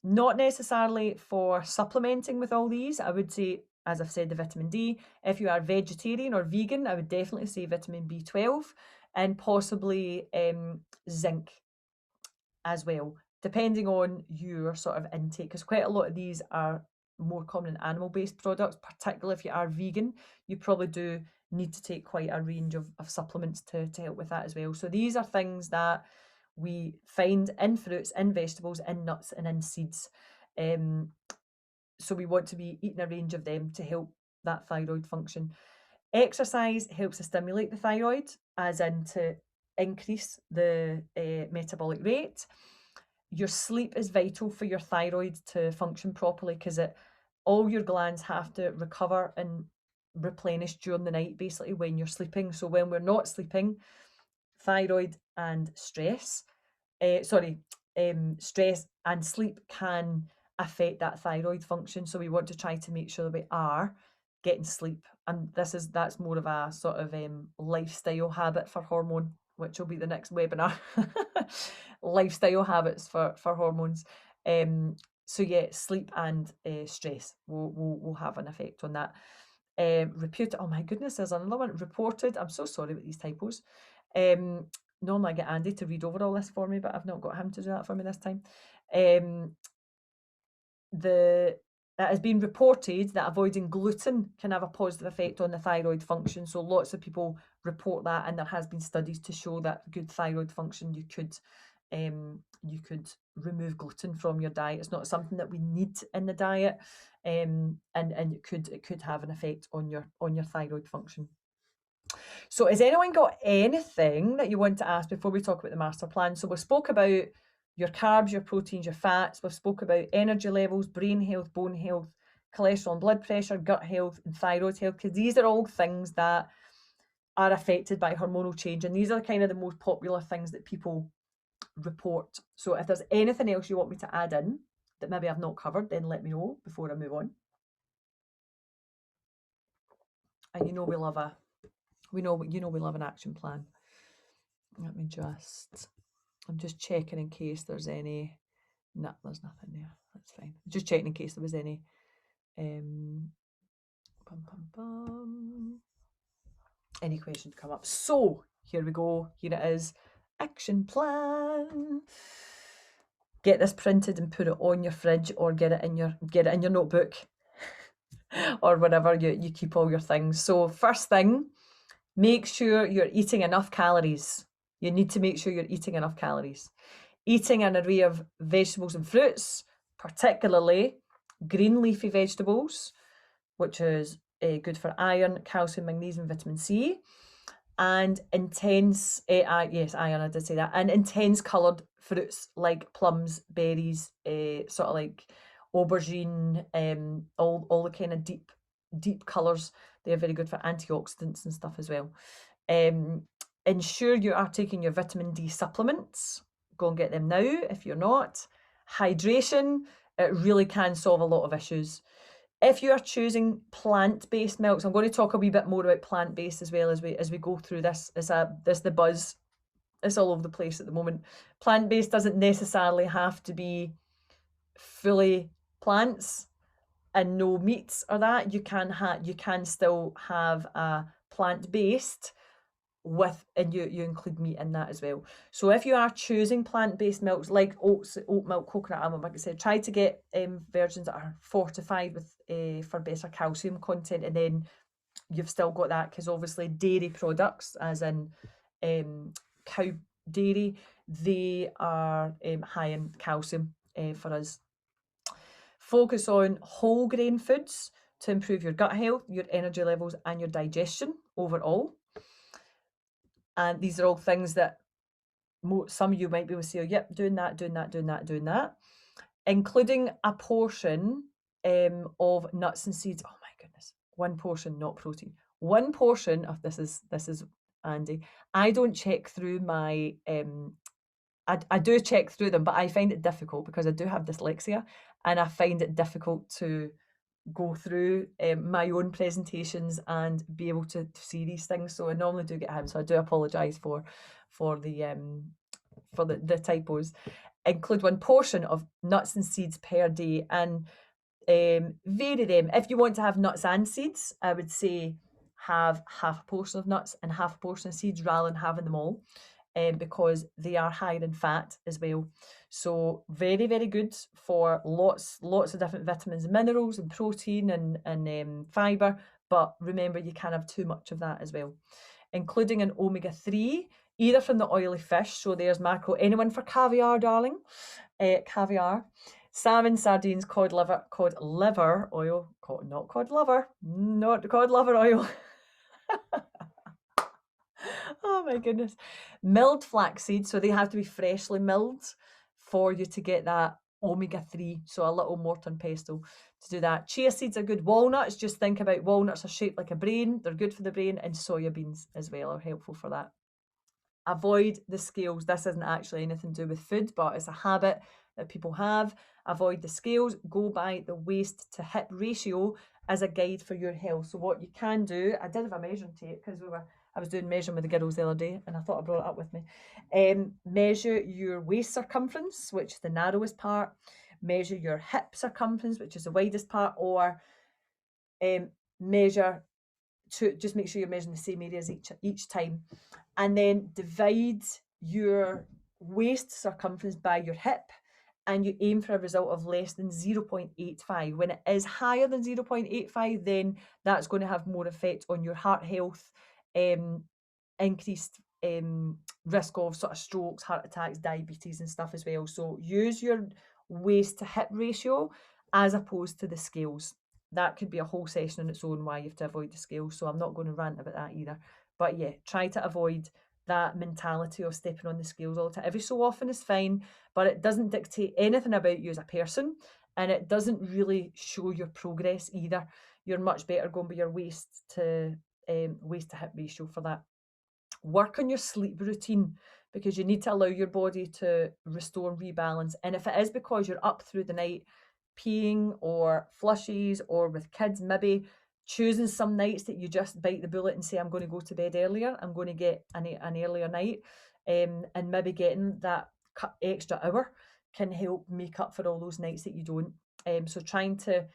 Not necessarily for supplementing with all these. I would say, as I've said, the vitamin D. If you are vegetarian or vegan, I would definitely say vitamin B12 and possibly zinc as well, depending on your sort of intake, because quite a lot of these are more common in animal-based products. Particularly if you are vegan, you probably do need to take quite a range of supplements to help with that as well. So these are things that we find in fruits, in vegetables, in nuts, and in seeds. So we want to be eating a range of them to help that thyroid function. Exercise helps to stimulate the thyroid, as in to increase the metabolic rate. Your sleep is vital for your thyroid to function properly, because all your glands have to recover and replenish during the night, basically, when you're sleeping. So when we're not sleeping, thyroid and stress and sleep can affect that thyroid function. So we want to try to make sure that we are getting sleep. And that's more of a sort of lifestyle habit for hormone, which will be the next webinar. Lifestyle habits for hormones. So yeah, sleep and stress will have an effect on that. Reputed, oh my goodness, there's another one. Reported, I'm so sorry with these typos. Normally I get Andy to read over all this for me, but I've not got him to do that for me this time. It has been reported that avoiding gluten can have a positive effect on the thyroid function. So lots of people report that, and there has been studies to show that good thyroid function, you could remove gluten from your diet. It's not something that we need in the diet, and it could have an effect on your thyroid function. So has anyone got anything that you want to ask before we talk about the master plan? So we spoke about your carbs, your proteins, your fats. We've spoke about energy levels, brain health, bone health, cholesterol and blood pressure, gut health and thyroid health, because these are all things that are affected by hormonal change. And these are kind of the most popular things that people report. So if there's anything else you want me to add in that maybe I've not covered, then let me know before I move on. And we love we love an action plan. Let me I'm just checking in case there's any. No, there's nothing there. That's fine. Just checking in case there was any. Any questions come up. So here we go. Here it is. Action plan. Get this printed and put it on your fridge, or get it in your notebook, or wherever you keep all your things. So first thing, make sure you're eating enough calories. You need to make sure you're eating enough calories. Eating an array of vegetables and fruits, particularly green leafy vegetables, which is good for iron, calcium, magnesium, vitamin C, and intense, yes, iron, I did say that, and intense coloured fruits like plums, berries, sort of like aubergine, all the kind of deep colours. They're very good for antioxidants and stuff as well. Ensure you are taking your vitamin D supplements. Go and get them now if you're not. Hydration, it really can solve a lot of issues. If you are choosing plant-based milks, I'm going to talk a wee bit more about plant-based as well as we go through this. This the buzz. It's all over the place at the moment. Plant-based doesn't necessarily have to be fully plants and no meats or that. You can still have a plant-based and you include meat in that as well. So if you are choosing plant-based milks like oat milk, coconut almond, like I said, try to get versions that are fortified with for better calcium content, and then you've still got that, because obviously dairy products, as in cow dairy, they are high in calcium for us. Focus on whole grain foods to improve your gut health, your energy levels, and your digestion overall. And these are all things that some of you might be able to say, oh, yep, doing that, including a portion of nuts and seeds. Oh my goodness, one portion, not protein. One portion of this is Andy. I don't check through my I do check through them, but I find it difficult because I do have dyslexia, and I find it difficult to go through my own presentations and be able to see these things. So I normally do get him. So I do apologise for the typos. Include one portion of nuts and seeds per day, and vary them. If you want to have nuts and seeds, I would say have half a portion of nuts and half a portion of seeds rather than having them all. Because they are higher in fat as well. So very, very good for lots of different vitamins and minerals and protein and fibre. But remember, you can have too much of that as well. Including an omega-3, either from the oily fish, so there's mackerel. Anyone for caviar, darling? Caviar. Salmon, sardines, cod liver oil, not cod liver oil. Oh my goodness. Milled flaxseed, so they have to be freshly milled for you to get that omega-3, so a little mortar and pestle to do that. Chia seeds are good. Walnuts, just think about walnuts are shaped like a brain. They're good for the brain, and soya beans as well are helpful for that. Avoid the scales. This isn't actually anything to do with food, but it's a habit. that people have. Avoid the scales. Go by the waist to hip ratio as a guide for your health. So what you can do, I did have a measuring tape because I was doing measuring with the girls the other day and I thought I brought it up with me. Measure your waist circumference, which is the narrowest part. Measure your hip circumference, which is the widest part, or measure to just make sure you're measuring the same areas each time, and then divide your waist circumference by your hip, and you aim for a result of less than 0.85. When it is higher than 0.85, then that's going to have more effect on your heart health, increased risk of sort of strokes, heart attacks, diabetes and stuff as well. So use your waist to hip ratio as opposed to the scales. That could be a whole session on its own why you have to avoid the scales, so I'm not going to rant about that either. But yeah, try to avoid that mentality of stepping on the scales all the time. Every so often is fine, but it doesn't dictate anything about you as a person, and it doesn't really show your progress either. You're much better going by your waist to hip ratio for that. Work on your sleep routine, because you need to allow your body to restore and rebalance. And if it is because you're up through the night peeing or flushes, or with kids, maybe choosing some nights that you just bite the bullet and say, I'm going to go to bed earlier, I'm going to get an earlier night, and maybe getting that extra hour can help make up for all those nights that you don't. So trying to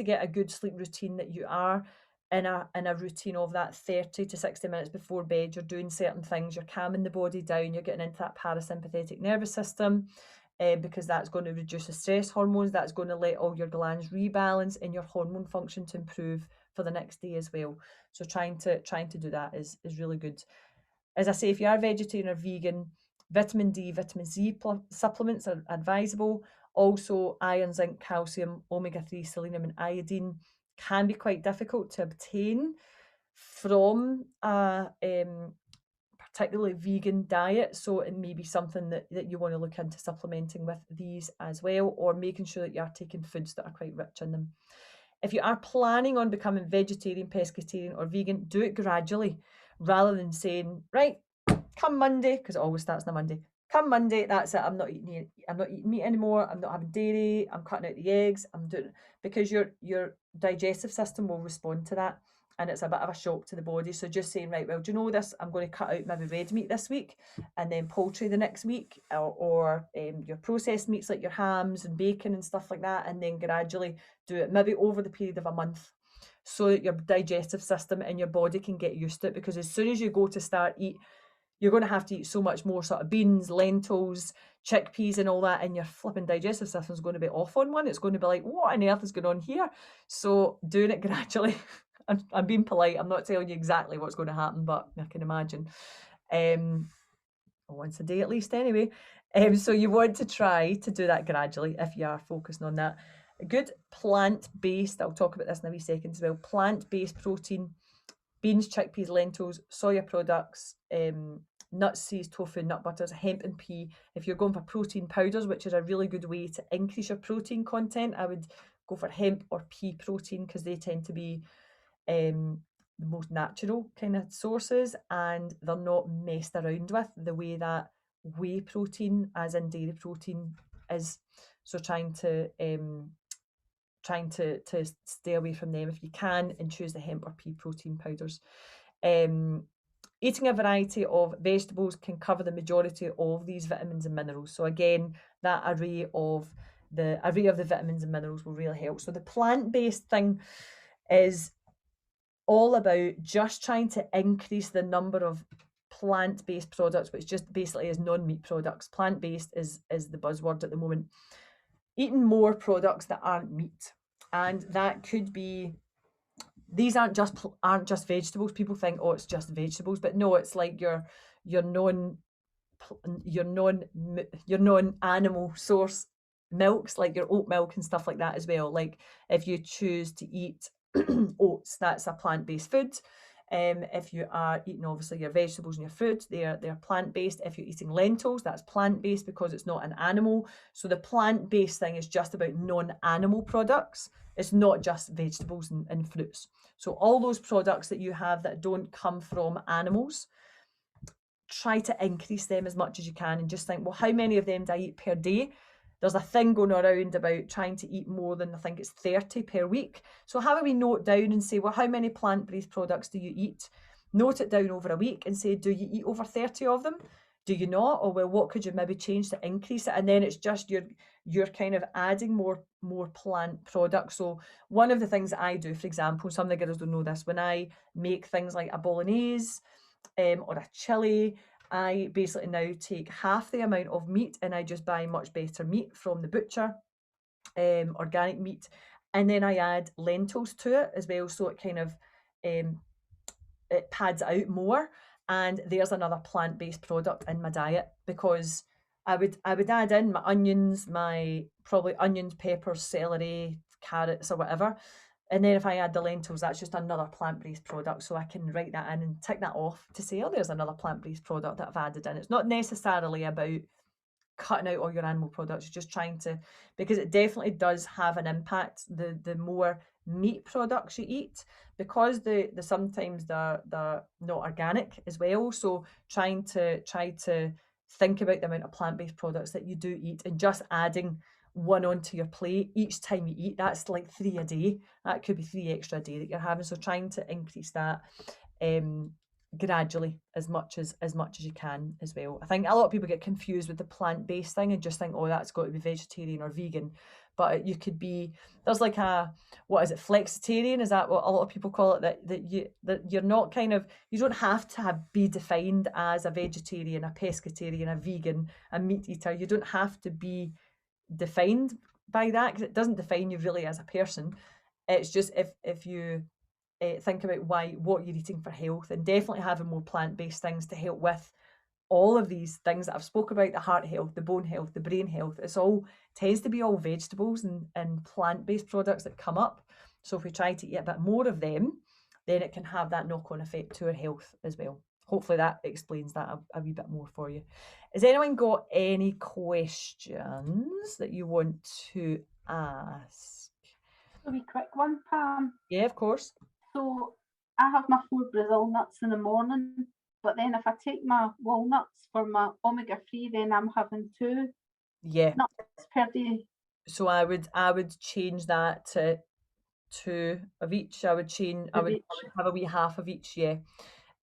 get a good sleep routine, that you are in a routine of that 30 to 60 minutes before bed, you're doing certain things, you're calming the body down, you're getting into that parasympathetic nervous system, because that's going to reduce the stress hormones, that's going to let all your glands rebalance and your hormone function to improve for the next day as well. So trying to do that is really good. As I say, if you are vegetarian or vegan, vitamin D, vitamin Z supplements are advisable. Also, iron, zinc, calcium, omega-3, selenium and iodine can be quite difficult to obtain from a particularly vegan diet, so it may be something that you want to look into supplementing with these as well, or making sure that you are taking foods that are quite rich in them. If you are planning on becoming vegetarian, pescatarian or vegan, do it gradually, rather than saying, right, come Monday, because it always starts on a Monday, come Monday, that's it, I'm not eating meat anymore, I'm not having dairy, I'm cutting out the eggs, I'm doing, because your digestive system will respond to that, and it's a bit of a shock to the body. So just saying, right, well, do you know this, I'm going to cut out maybe red meat this week, and then poultry the next week, or your processed meats like your hams and bacon and stuff like that, and then gradually do it maybe over the period of a month, so that your digestive system and your body can get used to it. Because as soon as you go to start eat, you're going to have to eat so much more sort of beans, lentils, chickpeas and all that, and your flipping digestive system is going to be off on one. It's going to be like, what on earth is going on here? So doing it gradually. I'm being polite, I'm not telling you exactly what's going to happen, but I can imagine. Once a day at least anyway. So you want to try to do that gradually if you are focusing on that. A good plant-based, I'll talk about this in a wee second as well, plant-based protein, beans, chickpeas, lentils, soya products, nuts, seeds, tofu, nut butters, hemp and pea. If you're going for protein powders, which is a really good way to increase your protein content, I would go for hemp or pea protein, because they tend to be the most natural kind of sources, and they're not messed around with the way that whey protein, as in dairy protein, is. So trying to stay away from them if you can, and choose the hemp or pea protein powders. Eating a variety of vegetables can cover the majority of these vitamins and minerals. So again, that array of the vitamins and minerals will really help. So the plant-based thing is all about just trying to increase the number of plant-based products, which just basically is non-meat products. Plant-based is the buzzword at the moment. Eating more products that aren't meat, and that could be, these aren't just vegetables. People think, oh, it's just vegetables, but no, it's like your non-animal source milks, like your oat milk and stuff like that as well. Like if you choose to eat oats, that's a plant-based food. If you are eating obviously your vegetables and your fruit, they're plant-based. If you're eating lentils, that's plant-based because it's not an animal. So the plant-based thing is just about non-animal products. It's not just vegetables and fruits. So all those products that you have that don't come from animals, try to increase them as much as you can, and just think, well, how many of them do I eat per day? there's a thing going around about trying to eat more than, I think it's 30 per week. So have a wee note down and say, well, how many plant-based products do you eat? Note it down over a week and say, do you eat over 30 of them? Do you not? Or well, what could you maybe change to increase it? And then it's just you're kind of adding more plant products. So one of the things that I do, for example, some of the girls don't know this, when I make things like a bolognese or a chili, I basically now take half the amount of meat and I just buy much better meat from the butcher, organic meat, and then I add lentils to it as well, so it kind of it pads out more. And there's another plant-based product in my diet, because I would add in my onions, my probably onions, peppers, celery, carrots, or whatever. And then if I add the lentils, that's just another plant-based product. So I can write that in and tick that off to say, oh, there's another plant-based product that I've added in. It's not necessarily about cutting out all your animal products. You're just trying to, because it definitely does have an impact. The more meat products you eat, because the sometimes they're not organic as well. So try to think about the amount of plant-based products that you do eat, and just adding one onto your plate each time you eat. That's like 3 a day. That could be 3 extra a day that you're having. So trying to increase that gradually as much as you can as well. I think a lot of people get confused with the plant-based thing and just think, oh, that's got to be vegetarian or vegan. But you could be, there's like a, what is it, flexitarian? Is that what a lot of people call it? That you're not kind of, you don't have to be defined as a vegetarian, a pescatarian, a vegan, a meat eater. You don't have to be defined by that, because it doesn't define you really as a person. It's just if you think about what you're eating for health, and definitely having more plant-based things to help with all of these things that I've spoke about, the heart health, the bone health, the brain health. It's all tends to be all vegetables and plant-based products that come up. So if we try to eat a bit more of them, then it can have that knock-on effect to our health as well. Hopefully that explains that a wee bit more for you. Has anyone got any questions that you want to ask? A wee quick one, Pam. Yeah, of course. So I have my 4 Brazil nuts in the morning, but then if I take my walnuts for my omega-3, then I'm having 2 nuts per day. So I would change that to 2 of each. I would have a wee half of each, yeah.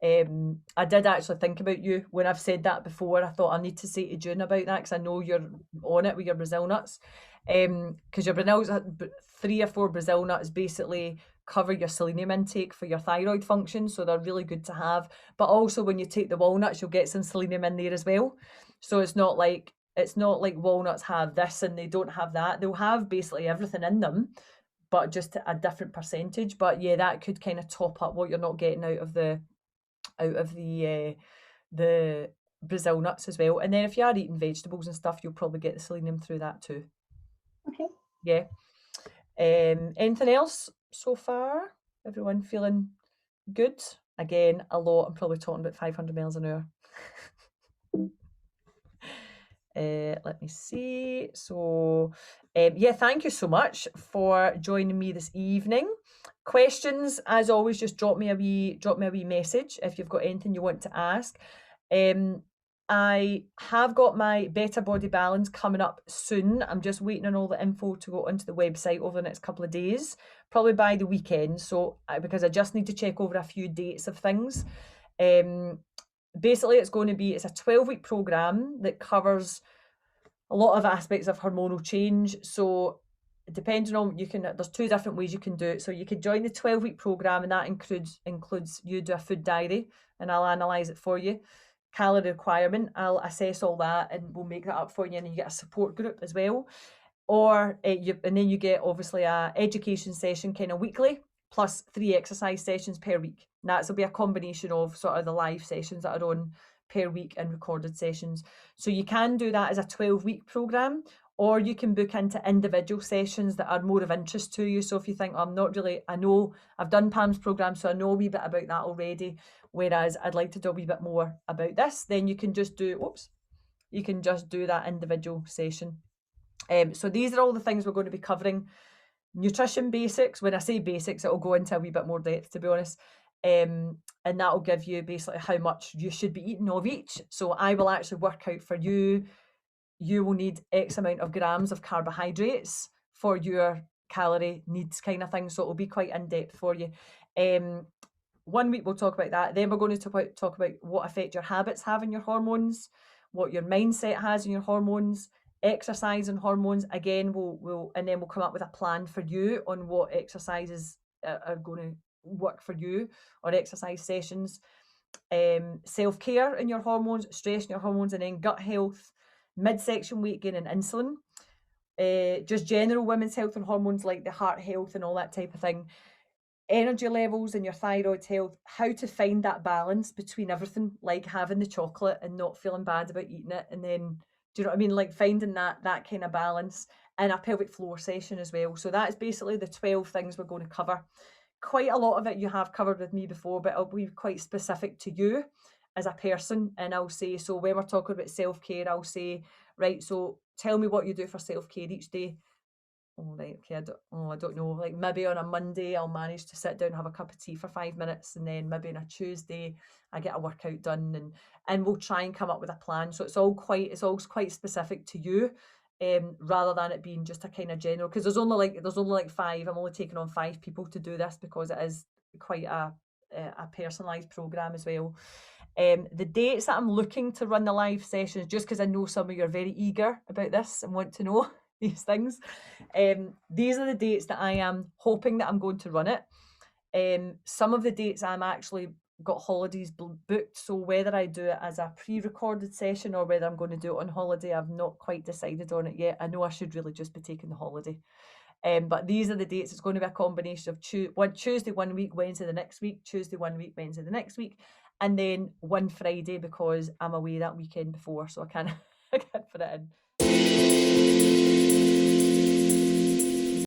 I did actually think about you when I've said that before. I thought I need to say to June about that, because I know you're on it with your Brazil nuts. Because your Brazil, 3 or 4 Brazil nuts basically cover your selenium intake for your thyroid function, so they're really good to have. But also when you take the walnuts, you'll get some selenium in there as well. So it's not like walnuts have this and they don't have that. They'll have basically everything in them, but just a different percentage. But yeah, that could kind of top up what you're not getting out of the Brazil nuts as well. And then if you are eating vegetables and stuff, you'll probably get the selenium through that too. Okay. Yeah. Anything else so far? Everyone feeling good? Again, a lot. I'm probably talking about 500 miles an hour. Let me see. So, yeah, thank you so much for joining me this evening. Questions, as always, just drop me a wee message if you've got anything you want to ask. I have got my Better Body Balance coming up soon. I'm just waiting on all the info to go onto the website over the next couple of days, probably by the weekend. So, because I just need to check over a few dates of things. Basically, it's a 12-week program that covers a lot of aspects of hormonal change. So depending on, there's 2 different ways you can do it. So you could join the 12-week program, and that includes you do a food diary, and I'll analyze it for you. Calorie requirement, I'll assess all that, and we'll make that up for you, and then you get a support group as well. Or and then you get obviously a education session kind of weekly, plus 3 exercise sessions per week. And that'll be a combination of sort of the live sessions that are on per week and recorded sessions. So you can do that as a 12-week program, or you can book into individual sessions that are more of interest to you. So if you think, I know I've done Pam's program, so I know a wee bit about that already, whereas I'd like to do a wee bit more about this, then you can just do that individual session. So these are all the things we're going to be covering. Nutrition basics. When I say basics, it'll go into a wee bit more depth, to be honest. And that'll give you basically how much you should be eating of each. So I will actually work out for you you will need X amount of grams of carbohydrates for your calorie needs kind of thing. So it'll be quite in-depth for you. 1 week we'll talk about that. Then we're going to talk about what effect your habits have on your hormones, what your mindset has on your hormones, exercise and hormones. Again, and then we'll come up with a plan for you on what exercises are going to work for you, or exercise sessions. Self-care in your hormones, stress in your hormones, and then gut health, midsection weight gain and insulin. Just general women's health and hormones like the heart health and all that type of thing. Energy levels and your thyroid health, how to find that balance between everything, like having the chocolate and not feeling bad about eating it, and then, do you know what I mean, like finding that kind of balance, and a pelvic floor session as well. So that's basically the 12 things we're going to cover. Quite a lot of it you have covered with me before, but it'll be quite specific to you as a person. And I'll say, so when we're talking about self-care, I'll say, right, so tell me what you do for self-care each day. Oh, right, okay, I don't know, like maybe on a Monday I'll manage to sit down and have a cup of tea for 5 minutes, and then maybe on a Tuesday I get a workout done, and we'll try and come up with a plan. So it's all quite specific to you, rather than it being just a kind of general, because there's only like 5. I'm only taking on 5 people to do this because it is quite a personalised programme as well. The dates that I'm looking to run the live sessions, just because I know some of you are very eager about this and want to know these things. These are the dates that I am hoping that I'm going to run it. Some of the dates I'm actually got holidays booked, so whether I do it as a pre-recorded session or whether I'm going to do it on holiday, I've not quite decided on it yet. I know I should really just be taking the holiday. But these are the dates. It's going to be a combination of Tuesday 1 week, Wednesday the next week, Tuesday 1 week, Wednesday the next week, and then one Friday because I'm away that weekend before, so I can't put it in.